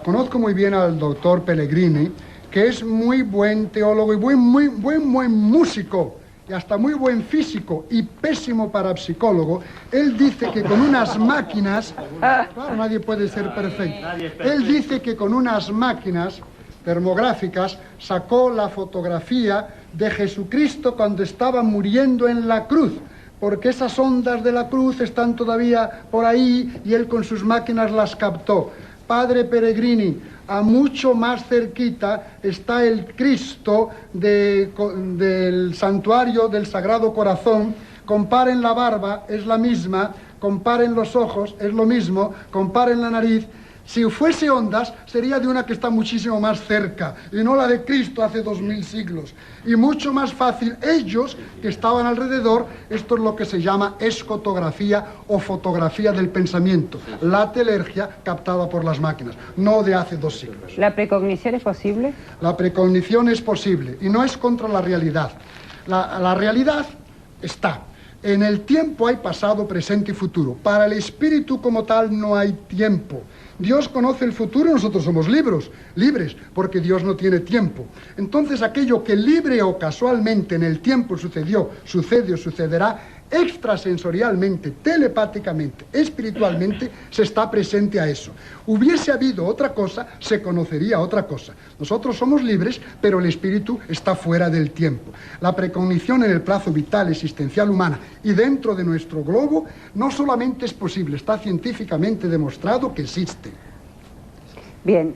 Conozco muy bien al doctor Pellegrini, que es muy buen teólogo y muy buen músico, y hasta muy buen físico y pésimo parapsicólogo. Él dice que con unas máquinas, claro, nadie puede ser perfecto, él dice que con unas máquinas termográficas sacó la fotografía de Jesucristo cuando estaba muriendo en la cruz, porque esas ondas de la cruz están todavía por ahí y él con sus máquinas las captó. Padre Pellegrini, a mucho más cerquita está el Cristo del santuario del Sagrado Corazón. Comparen la barba, es la misma, comparen los ojos, es lo mismo, comparen la nariz. Si fuese ondas, sería de una que está muchísimo más cerca, y no la de Cristo hace 2000 siglos. Y mucho más fácil, ellos que estaban alrededor, esto es lo que se llama escotografía o fotografía del pensamiento, la telergia captada por las máquinas, no de hace 2 siglos. ¿La precognición es posible? La precognición es posible, y no es contra la realidad. La realidad está. En el tiempo hay pasado, presente y futuro. Para el espíritu como tal no hay tiempo. Dios conoce el futuro y nosotros somos libres, porque Dios no tiene tiempo. Entonces aquello que libre o casualmente en el tiempo sucedió, sucede o sucederá, extrasensorialmente, telepáticamente, espiritualmente, se está presente a eso. Hubiese habido otra cosa, se conocería otra cosa. Nosotros somos libres, pero el espíritu está fuera del tiempo. La precognición en el plazo vital, existencial humana y dentro de nuestro globo, no solamente es posible, está científicamente demostrado que existe. Bien,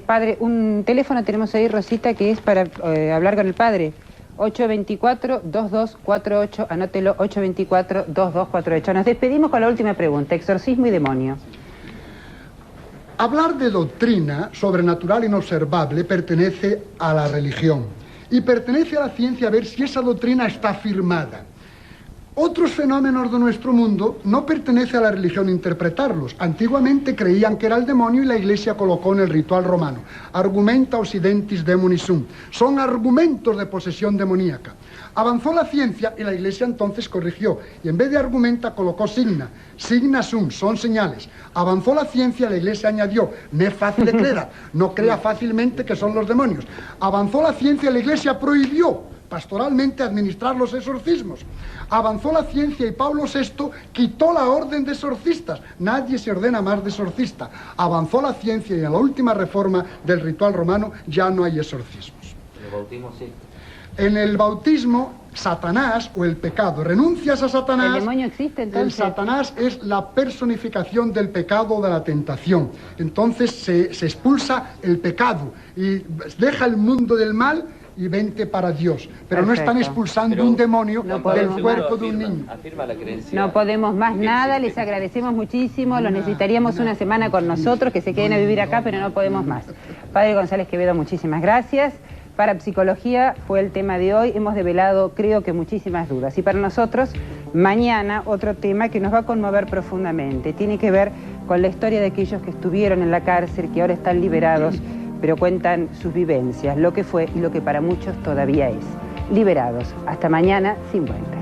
padre, un teléfono tenemos ahí, Rosita, que es para hablar con el padre. 824-2248, anótelo, 824-2248. Nos despedimos con la última pregunta, exorcismo y demonio. Hablar de doctrina sobrenatural inobservable pertenece a la religión y pertenece a la ciencia ver si esa doctrina está firmada. Otros fenómenos de nuestro mundo no pertenece a la religión interpretarlos. Antiguamente creían que era el demonio y la Iglesia colocó en el ritual romano. Argumenta occidentis demonis sum. Son argumentos de posesión demoníaca. Avanzó la ciencia y la Iglesia entonces corrigió. Y en vez de argumenta colocó signa. Signa sum, son señales. Avanzó la ciencia y la Iglesia añadió. No es fácil de creer. No crea fácilmente que son los demonios. Avanzó la ciencia y la Iglesia prohibió pastoralmente administrar los exorcismos. Avanzó la ciencia y Pablo VI quitó la orden de exorcistas. Nadie se ordena más de exorcista. Avanzó la ciencia y en la última reforma del ritual romano ya no hay exorcismos. En el bautismo sí. En el bautismo, Satanás o el pecado. Renuncias a Satanás. ¿El demonio existe entonces? El Satanás es la personificación del pecado o de la tentación. Entonces se expulsa el pecado y deja el mundo del mal y vente para Dios. Pero no están expulsando un demonio del cuerpo de un niño. Afirma la creencia. No podemos más nada, les agradecemos muchísimo, los necesitaríamos una semana con nosotros, que se queden a vivir acá, pero no podemos más. Padre González Quevedo, muchísimas gracias. Parapsicología fue el tema de hoy, hemos develado, creo que muchísimas dudas. Y para nosotros, mañana, otro tema que nos va a conmover profundamente. Tiene que ver con la historia de aquellos que estuvieron en la cárcel, que ahora están liberados, pero cuentan sus vivencias, lo que fue y lo que para muchos todavía es. Liberados. Hasta mañana, sin vuelta.